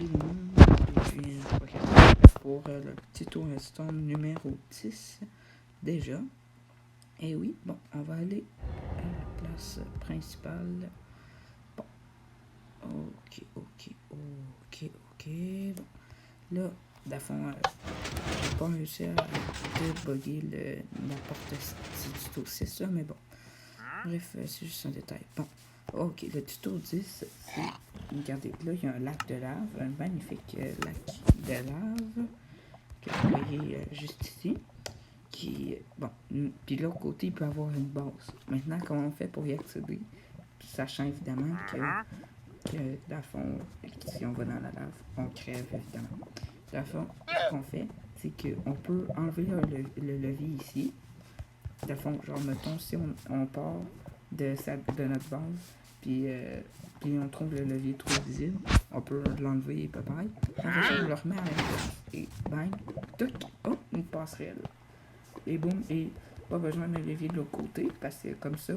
rapidement. Pour le tuto redstone numéro 10 déjà. Et oui, bon, on va aller à la place principale. Bon, ok. Bon, là, dans le fond, j'ai pas réussi à débugger la porte du tuto 6, là, mais bon. Bref, c'est juste un détail. Bon, ok, le tuto 10, c'est... Regardez, là, il y a un lac de lave, un magnifique lac de lave, que vous voyez juste ici. Qui, bon, puis l'autre côté, il peut avoir une base. Maintenant, comment on fait pour y accéder? Sachant évidemment que dans le fond, si on va dans la lave, on crève évidemment. Dans le fond, ce qu'on fait, c'est qu'on peut enlever le levier ici. Dans le fond, genre, mettons, si on part de notre base, puis on trouve le levier trop visible, on peut l'enlever et bye. On le remet à la place. Et bang, tuc, oh, une passerelle. Et boum, et pas besoin d'un levier de l'autre côté, parce que comme ça,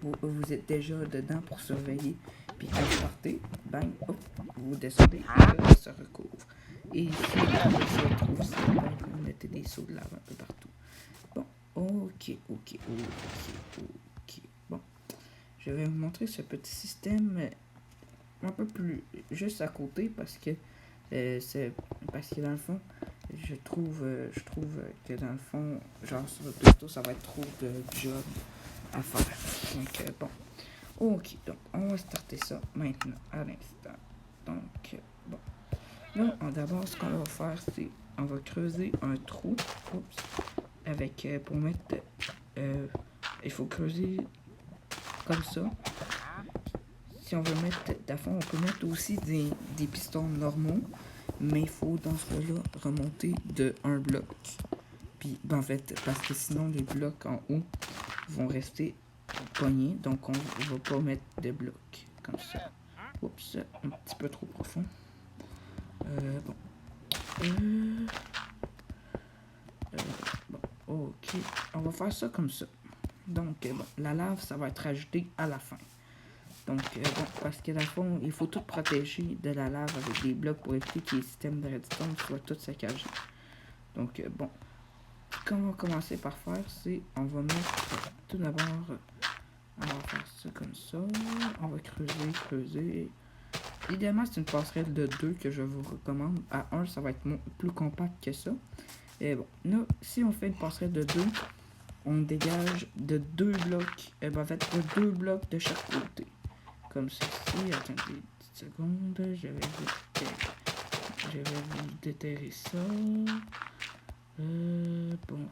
vous êtes déjà dedans pour surveiller. Puis quand vous partez, bang, hop, vous descendez, et là, ça recouvre. Et ici, on se retrouve ça, vous mettez des seaux de lave un peu partout. Bon, ok. Bon, je vais vous montrer ce petit système un peu plus juste à côté, parce que dans le fond, je trouve que dans le fond, genre sur le tuto, ça va être trop de job à faire. Donc, bon. Ok, donc on va starter ça maintenant, à l'instant. Donc, bon. Là, d'abord, ce qu'on va faire, c'est on va creuser un trou. Oups. Avec, pour mettre, il faut creuser comme ça. Si on veut mettre, à fond, on peut mettre aussi des pistons normaux. Mais il faut, dans ce cas-là, remonter de un bloc. Puis, ben, en fait, parce que sinon, les blocs en haut vont rester pognés. Donc, on va pas mettre de blocs comme ça. Oups, un petit peu trop profond. Bon. Bon, ok. On va faire ça comme ça. Donc, bon, la lave, ça va être ajouté à la fin. Donc, bon, parce que dans le fond, il faut tout protéger de la lave avec des blocs pour éviter que les systèmes de redstone soient tous saccagés. Donc, bon, ce qu'on va commencer par faire, c'est, on va mettre, tout d'abord, on va faire ça comme ça. On va creuser. Idéalement, c'est une passerelle de 2 que je vous recommande. À 1, ça va être plus compact que ça. Et bon, là, si on fait une passerelle de 2, on dégage de 2 blocs, en fait, de 2 blocs de chaque côté. Comme ceci. Attendez une petite seconde. Je vais vous déterrer ça. Bon.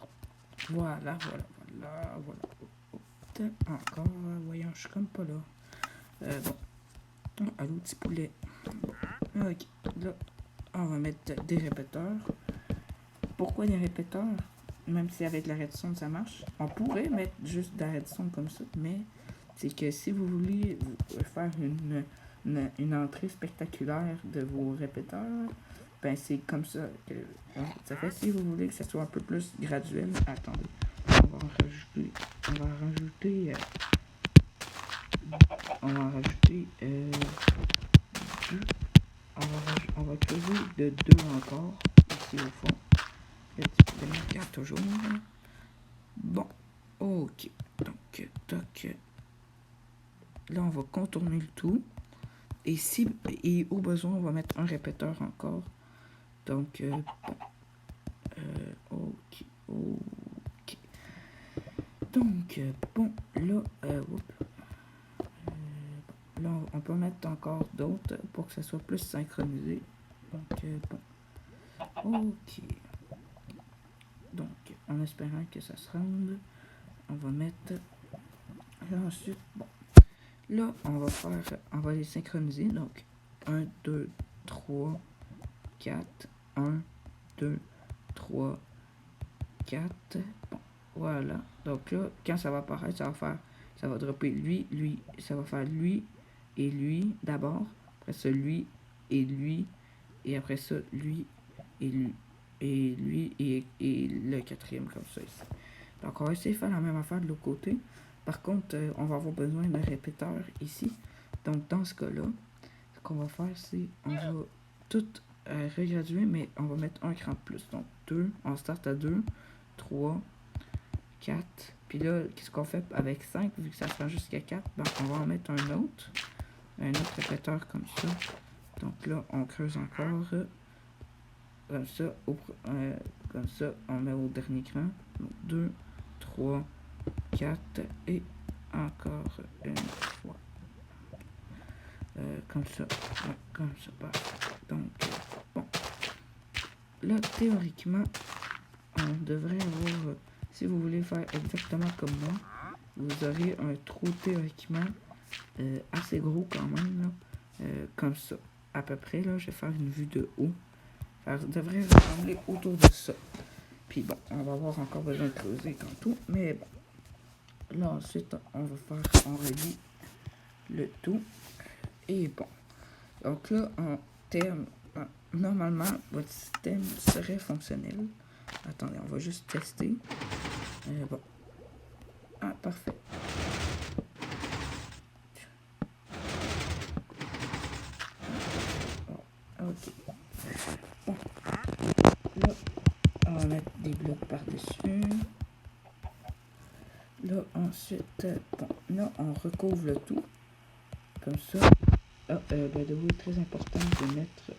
Voilà. Encore. Voyons, je suis comme pas là. Bon. Allô, petit poulet. Ok. Là, on va mettre des répéteurs. Pourquoi des répéteurs? Même si avec la redstone ça marche. On pourrait mettre juste de la redstone comme ça, mais c'est que si vous voulez faire une entrée spectaculaire de vos répéteurs, ben c'est comme ça que ça fait. Si vous voulez que ça soit un peu plus graduel, attendez, on va rajouter deux, on va creuser de 2 encore ici au fond. Le petit peu de ma carte toujours. Bon, ok. Donc, toc. Là, on va contourner le tout. Et au besoin, on va mettre un répéteur encore. Donc, bon. Ok. Donc, bon, là, là, on peut mettre encore d'autres pour que ça soit plus synchronisé. Donc, bon. Ok. Donc, en espérant que ça se rende, on va mettre... Là, ensuite, bon. Là, on va les synchroniser. Donc, 1, 2, 3, 4. 1, 2, 3, 4. Bon, voilà. Donc là, quand ça va apparaître, ça va dropper lui. Ça va faire lui et lui d'abord. Après ça, lui et lui. Et après ça, lui et lui. Et lui et le quatrième comme ça ici. Donc, on va essayer de faire la même affaire de l'autre côté. Par contre, on va avoir besoin d'un répéteur ici. Donc, dans ce cas-là, ce qu'on va faire, c'est on va tout regraduer, mais on va mettre un cran de plus. Donc 2, on start à 2, 3, 4. Puis là, qu'est-ce qu'on fait avec 5, vu que ça se rend jusqu'à 4? Ben, on va en mettre un autre répéteur comme ça. Donc là, on creuse encore. Comme ça, on met au dernier cran. Donc 2, 3, 4 et encore une fois. Comme ça. Ouais, comme ça. Donc, bon. Là, théoriquement, on devrait avoir, si vous voulez faire exactement comme moi, vous aurez un trou théoriquement assez gros quand même, là, comme ça. À peu près, là, je vais faire une vue de haut. Ça devrait ressembler autour de ça. Puis bon, on va avoir encore besoin de creuser tantôt, mais bon. Là, ensuite, on relie le tout. Et bon. Donc là, en termes, normalement, votre système serait fonctionnel. Attendez, on va juste tester. Bon. Ah, parfait. Ok. Bon. Là, on va mettre des blocs par-dessus. Là, ensuite, bon, là, on recouvre le tout. Comme ça. Ah, by the way, très important de mettre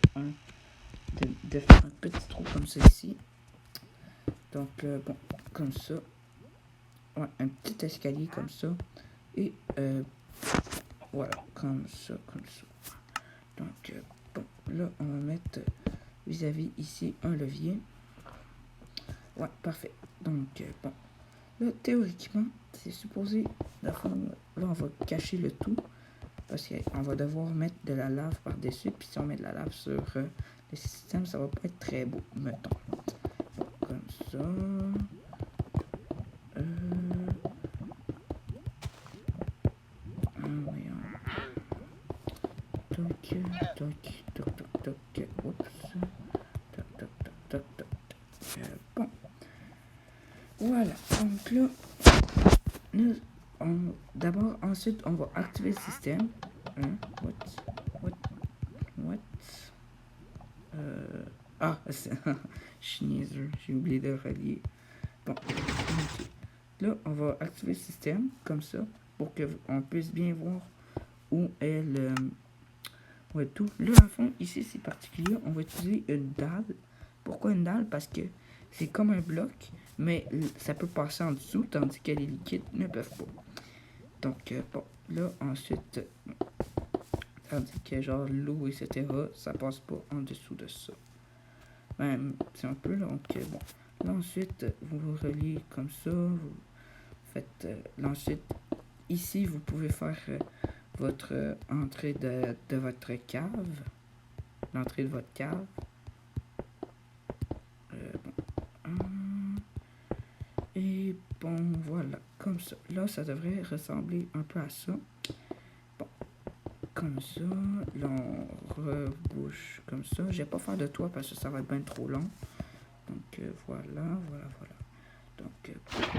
de faire un petit trou comme ça ici. Donc, bon, comme ça. Ouais, un petit escalier comme ça. Et, voilà, comme ça. Donc, bon, là, on va mettre vis-à-vis ici un levier. Ouais, parfait. Donc, bon. Là, théoriquement, c'est supposé, là, on va cacher le tout. Parce qu'on va devoir mettre de la lave par-dessus. Puis si on met de la lave sur le système, ça va pas être très beau, mettons. Bon, comme ça. Voyons. Toc. Oups. Toc. Bon. Voilà. Donc là, d'abord, ensuite, on va activer le système. What? Ah, je suis niaiseux, j'ai oublié de relier. Bon, ok. Là, on va activer le système, comme ça, pour qu'on puisse bien voir où est le... Ouais, tout. Là, en fond, ici, c'est particulier, on va utiliser une dalle. Pourquoi une dalle? Parce que c'est comme un bloc, mais ça peut passer en dessous, tandis que les liquides ne peuvent pas. Donc, bon, là, ensuite, tandis que genre l'eau, etc., ça passe pas en dessous de ça. C'est un peu long. Donc, bon. Là, ensuite, vous reliez comme ça. Vous faites. Là, ensuite, ici, vous pouvez faire votre entrée de votre cave. L'entrée de votre cave. Et bon, voilà. Comme ça. Là, ça devrait ressembler un peu à ça. Bon. Comme ça. Là, on rebouche comme ça. Je vais pas faire de toit parce que ça va être bien trop long. Donc, voilà. Donc,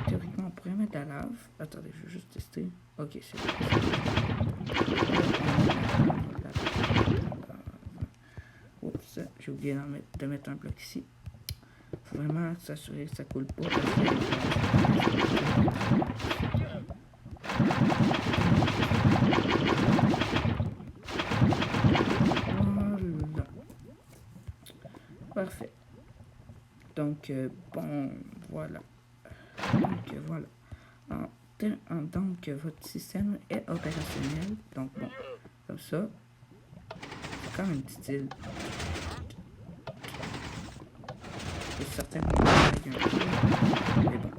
théoriquement, on pourrait mettre de la lave. Attendez, je vais juste tester. Ok, c'est bon. Oups, j'ai oublié de mettre un bloc ici. Faut vraiment s'assurer que ça coule pas. Voilà. Parfait. Donc, bon, voilà. Donc, votre système est opérationnel. Donc, bon, comme ça. C'est quand même petit île. C'est certain qu'on va avec un peu. Mais bon.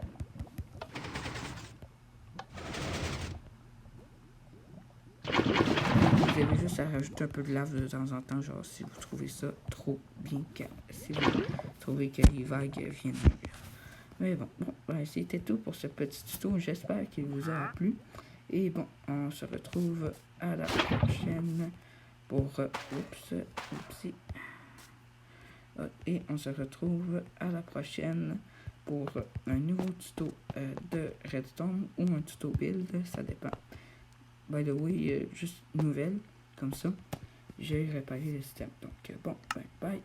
Vous avez juste à rajouter un peu de lave de temps en temps, genre si vous trouvez ça trop bien calme. Si vous trouvez que les vagues viennent mûrir. Mais bon, c'était tout pour ce petit tuto. J'espère qu'il vous a plu. Et bon, on se retrouve à la prochaine pour... Et on se retrouve à la prochaine pour un nouveau tuto de Redstone ou un tuto build, ça dépend. By the way, juste nouvelle, comme ça. j'ai réparé le système. Donc, bon, bye bye.